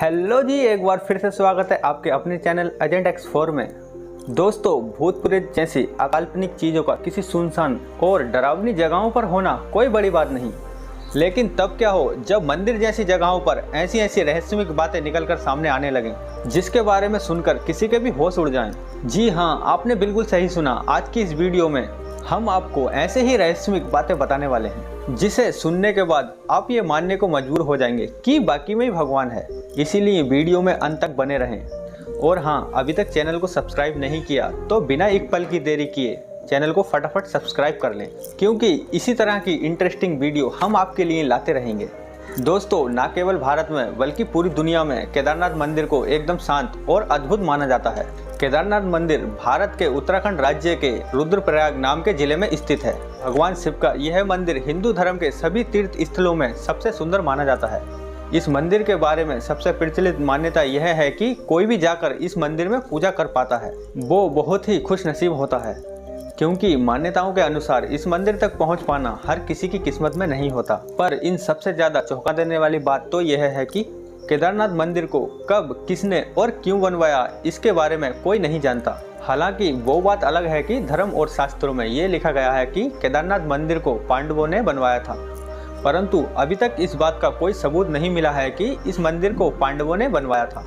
Hello जी, एक बार फिर से स्वागत है आपके अपने चैनल एजेंट एक्स4 में। दोस्तों, भूत प्रेत जैसी अकाल्पनिक चीज़ों का किसी सुनसान और डरावनी जगहों पर होना कोई बड़ी बात नहीं, लेकिन तब क्या हो जब मंदिर जैसी जगहों पर ऐसी ऐसी रहस्यमय बातें निकलकर सामने आने लगें जिसके बारे में सुनकर किसी के भी होश उड़ जाएं। जी हाँ, आपने बिल्कुल सही सुना। आज की इस वीडियो में हम आपको ऐसे ही रहस्यमय बातें बताने वाले हैं जिसे सुनने के बाद आप ये मानने को मजबूर हो जाएंगे कि बाकी में ही भगवान है। इसीलिए वीडियो में अंत तक बने रहें। और हाँ, अभी तक चैनल को सब्सक्राइब नहीं किया तो बिना एक पल की देरी किए चैनल को फटाफट सब्सक्राइब कर लें, क्योंकि इसी तरह की इंटरेस्टिंग वीडियो हम आपके लिए लाते रहेंगे। दोस्तों, न केवल भारत में बल्कि पूरी दुनिया में केदारनाथ मंदिर को एकदम शांत और अद्भुत माना जाता है। केदारनाथ मंदिर भारत के उत्तराखंड राज्य के रुद्रप्रयाग नाम के जिले में स्थित है। भगवान शिव का यह मंदिर हिंदू धर्म के सभी तीर्थ स्थलों में सबसे सुंदर माना जाता है। इस मंदिर के बारे में सबसे प्रचलित मान्यता यह है कि कोई भी जाकर इस मंदिर में पूजा कर पाता है वो बहुत ही खुश नसीब होता है, क्योंकि मान्यताओं के अनुसार इस मंदिर तक पहुंच पाना हर किसी की किस्मत में नहीं होता। पर इन सबसे ज्यादा चौंका देने वाली बात तो यह है कि केदारनाथ मंदिर को कब, किसने और क्यों बनवाया, इसके बारे में कोई नहीं जानता। हालांकि वो बात अलग है कि धर्म और शास्त्रों में ये लिखा गया है कि केदारनाथ मंदिर को पांडवों ने बनवाया था, परंतु अभी तक इस बात का कोई सबूत नहीं मिला है कि इस मंदिर को पांडवों ने बनवाया था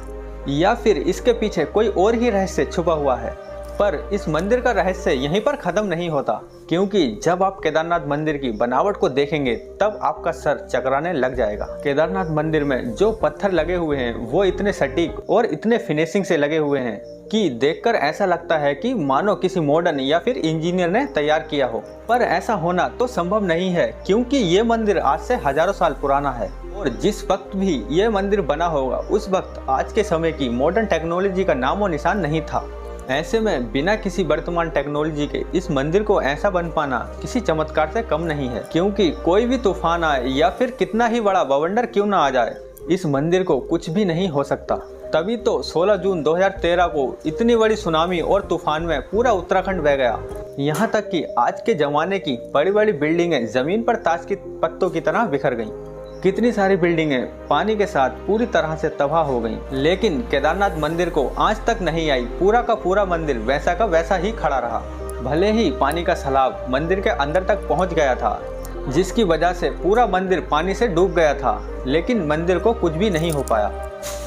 या फिर इसके पीछे कोई और ही रहस्य छुपा हुआ है। पर इस मंदिर का रहस्य यहीं पर खत्म नहीं होता, क्योंकि जब आप केदारनाथ मंदिर की बनावट को देखेंगे तब आपका सर चकराने लग जाएगा। केदारनाथ मंदिर में जो पत्थर लगे हुए हैं वो इतने सटीक और इतने फिनिशिंग से लगे हुए हैं कि देखकर ऐसा लगता है कि मानो किसी मॉडर्न या फिर इंजीनियर ने तैयार किया हो। पर ऐसा होना तो संभव नहीं है, क्योंकि ये मंदिर आज से हजारों साल पुराना है और जिस वक्त भी ये मंदिर बना होगा उस वक्त आज के समय की मॉडर्न टेक्नोलॉजी का नामो निशान नहीं था। ऐसे में बिना किसी वर्तमान टेक्नोलॉजी के इस मंदिर को ऐसा बन पाना किसी चमत्कार से कम नहीं है, क्योंकि कोई भी तूफान आए या फिर कितना ही बड़ा बवंडर क्यों ना आ जाए, इस मंदिर को कुछ भी नहीं हो सकता। तभी तो 16 जून 2013 को इतनी बड़ी सुनामी और तूफान में पूरा उत्तराखंड बह गया। यहाँ तक कि आज के जमाने की बड़ी बड़ी बिल्डिंगें जमीन पर ताश के पत्तों की तरह बिखर गईं। कितनी सारी बिल्डिंगें पानी के साथ पूरी तरह से तबाह हो गईं, लेकिन केदारनाथ मंदिर को आज तक नहीं आई। पूरा का पूरा मंदिर वैसा का वैसा ही खड़ा रहा। भले ही पानी का सैलाब मंदिर के अंदर तक पहुंच गया था, जिसकी वजह से पूरा मंदिर पानी से डूब गया था, लेकिन मंदिर को कुछ भी नहीं हो पाया।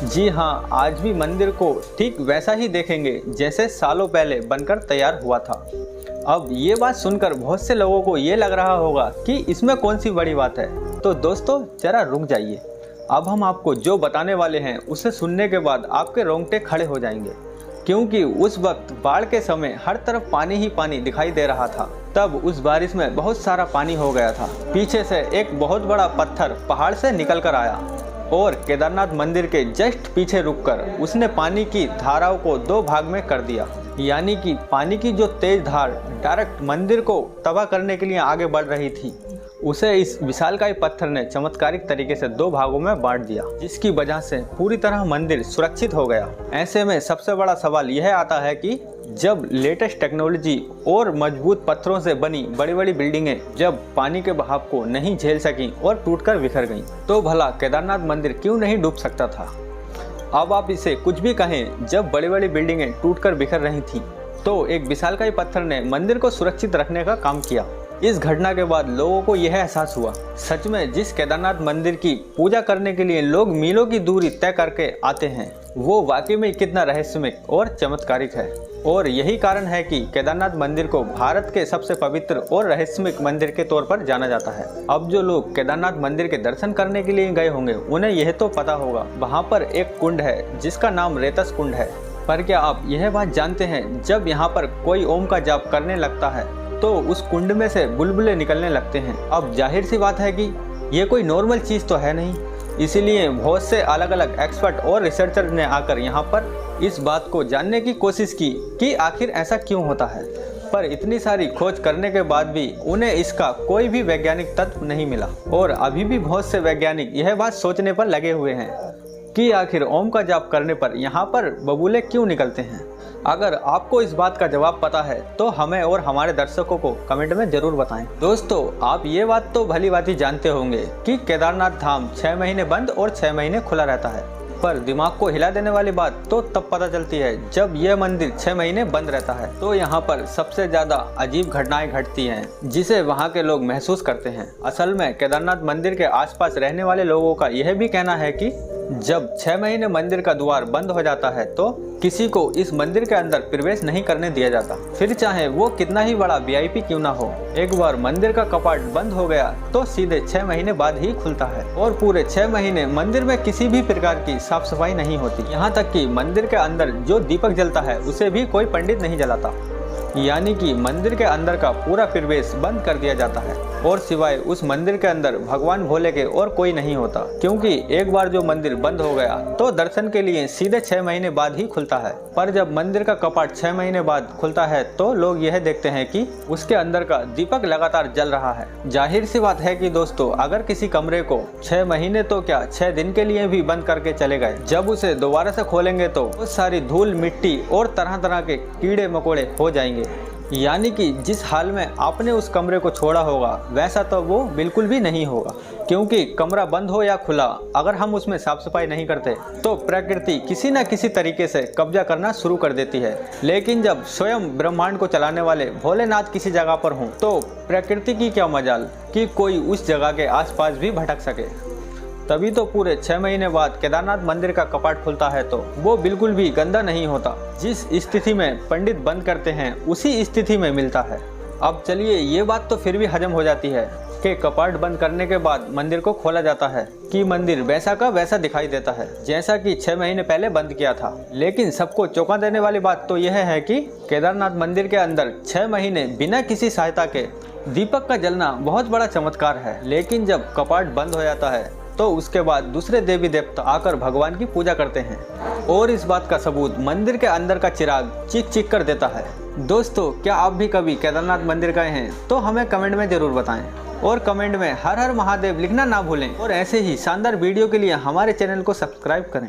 जी हाँ, आज भी मंदिर को ठीक वैसा ही देखेंगे जैसे सालों पहले बनकर तैयार हुआ था। अब ये बात सुनकर बहुत से लोगों को ये लग रहा होगा कि इसमें कौन सी बड़ी बात है, तो दोस्तों जरा रुक जाइए। अब हम आपको जो बताने वाले हैं उसे सुनने के बाद आपके रोंगटे खड़े हो जाएंगे, क्योंकि उस वक्त बाढ़ के समय हर तरफ पानी ही पानी दिखाई दे रहा था। तब उस बारिश में बहुत सारा पानी हो गया था। पीछे से एक बहुत बड़ा पत्थर पहाड़ से निकल कर आया और केदारनाथ मंदिर के जस्ट पीछे रुककर उसने पानी की धाराओं को दो भाग में कर दिया। यानी कि पानी की जो तेज धार डायरेक्ट मंदिर को तबाह करने के लिए आगे बढ़ रही थी, उसे इस विशालकाय पत्थर ने चमत्कारिक तरीके से दो भागों में बांट दिया, जिसकी वजह से पूरी तरह मंदिर सुरक्षित हो गया। ऐसे में सबसे बड़ा सवाल यह आता है कि जब लेटेस्ट टेक्नोलॉजी और मजबूत पत्थरों से बनी बड़ी बड़ी बिल्डिंगें जब पानी के बहाव को नहीं झेल सकी और टूटकर बिखर गईं, तो भला केदारनाथ मंदिर क्यों नहीं डूब सकता था? अब आप इसे कुछ भी कहें, जब बड़ी बड़ी बिल्डिंगें टूटकर बिखर रही थीं, तो एक विशालकाय पत्थर ने मंदिर को सुरक्षित रखने का काम किया। इस घटना के बाद लोगों को यह एहसास हुआ, सच में जिस केदारनाथ मंदिर की पूजा करने के लिए लोग मीलों की दूरी तय करके आते हैं, वो वाकई में कितना रहस्यमय और चमत्कारिक है। और यही कारण है कि केदारनाथ मंदिर को भारत के सबसे पवित्र और रहस्यमय मंदिर के तौर पर जाना जाता है। अब जो लोग केदारनाथ मंदिर के दर्शन करने के लिए गए होंगे उन्हें यह तो पता होगा, वहाँ पर एक कुंड है जिसका नाम रेतस कुंड है। पर क्या आप यह बात जानते हैं, जब यहाँ पर कोई ओम का जाप करने लगता है तो उस कुंड में से बुलबुले निकलने लगते हैं। अब जाहिर सी बात है कि ये कोई नॉर्मल चीज़ तो है नहीं, इसीलिए बहुत से अलग अलग एक्सपर्ट और रिसर्चर ने आकर यहाँ पर इस बात को जानने की कोशिश की कि आखिर ऐसा क्यों होता है। पर इतनी सारी खोज करने के बाद भी उन्हें इसका कोई भी वैज्ञानिक तथ्य नहीं मिला और अभी भी बहुत से वैज्ञानिक यह बात सोचने पर लगे हुए हैं कि आखिर ओम का जाप करने पर यहाँ पर बबूले क्यों निकलते हैं। अगर आपको इस बात का जवाब पता है तो हमें और हमारे दर्शकों को कमेंट में जरूर बताएं। दोस्तों, आप ये बात तो भली भांति जानते होंगे कि केदारनाथ धाम 6 महीने बंद और 6 महीने खुला रहता है। पर दिमाग को हिला देने वाली बात तो तब पता चलती है जब यह मंदिर 6 महीने बंद रहता है। तो यहाँ पर सबसे ज्यादा अजीब घटनाएं घटती हैं जिसे वहाँ के लोग महसूस करते हैं। असल में केदारनाथ मंदिर के आसपास रहने वाले लोगों का यह भी कहना है कि जब 6 महीने मंदिर का द्वार बंद हो जाता है तो किसी को इस मंदिर के अंदर प्रवेश नहीं करने दिया जाता, फिर चाहे वो कितना ही बड़ा वीआईपी क्यों ना हो। एक बार मंदिर का कपाट बंद हो गया तो सीधे 6 महीने बाद ही खुलता है और पूरे 6 महीने मंदिर में किसी भी प्रकार की साफ सफाई नहीं होती। यहाँ तक कि मंदिर के अंदर जो दीपक जलता है उसे भी कोई पंडित नहीं जलाता, यानी कि मंदिर के अंदर का पूरा प्रवेश बंद कर दिया जाता है और सिवाय उस मंदिर के अंदर भगवान भोले के और कोई नहीं होता, क्योंकि एक बार जो मंदिर बंद हो गया तो दर्शन के लिए सीधे 6 महीने बाद ही खुलता है। पर जब मंदिर का कपाट 6 महीने बाद खुलता है तो लोग यह देखते हैं कि उसके अंदर का दीपक लगातार जल रहा है। जाहिर सी बात है कि दोस्तों, अगर किसी कमरे को 6 महीने तो क्या 6 दिन के लिए भी बंद करके चले गए, जब उसे दोबारा से खोलेंगे तो बहुत सारी धूल मिट्टी और तरह तरह के कीड़े मकोड़े हो जाएंगे। यानी कि जिस हाल में आपने उस कमरे को छोड़ा होगा वैसा तो वो बिल्कुल भी नहीं होगा, क्योंकि कमरा बंद हो या खुला, अगर हम उसमें साफ सफाई नहीं करते तो प्रकृति किसी न किसी तरीके से कब्जा करना शुरू कर देती है। लेकिन जब स्वयं ब्रह्मांड को चलाने वाले भोलेनाथ किसी जगह पर हों तो प्रकृति की क्या मजाल कि कोई उस जगह के आसपास भी भटक सके। तभी तो पूरे 6 महीने बाद केदारनाथ मंदिर का कपाट खुलता है तो वो बिल्कुल भी गंदा नहीं होता। जिस स्थिति में पंडित बंद करते हैं उसी स्थिति में मिलता है। अब चलिए, ये बात तो फिर भी हजम हो जाती है कि कपाट बंद करने के बाद मंदिर को खोला जाता है कि मंदिर वैसा का वैसा दिखाई देता है जैसा कि 6 महीने पहले बंद किया था। लेकिन सबको चौंका देने वाली बात तो यह है कि केदारनाथ मंदिर के अंदर 6 महीने बिना किसी सहायता के दीपक का जलना बहुत बड़ा चमत्कार है। लेकिन जब कपाट बंद हो जाता है तो उसके बाद दूसरे देवी देवता आकर भगवान की पूजा करते हैं और इस बात का सबूत मंदिर के अंदर का चिराग चीख चीख कर देता है। दोस्तों, क्या आप भी कभी केदारनाथ मंदिर गए हैं तो हमें कमेंट में जरूर बताएं और कमेंट में हर हर महादेव लिखना ना भूलें और ऐसे ही शानदार वीडियो के लिए हमारे चैनल को सब्सक्राइब करें।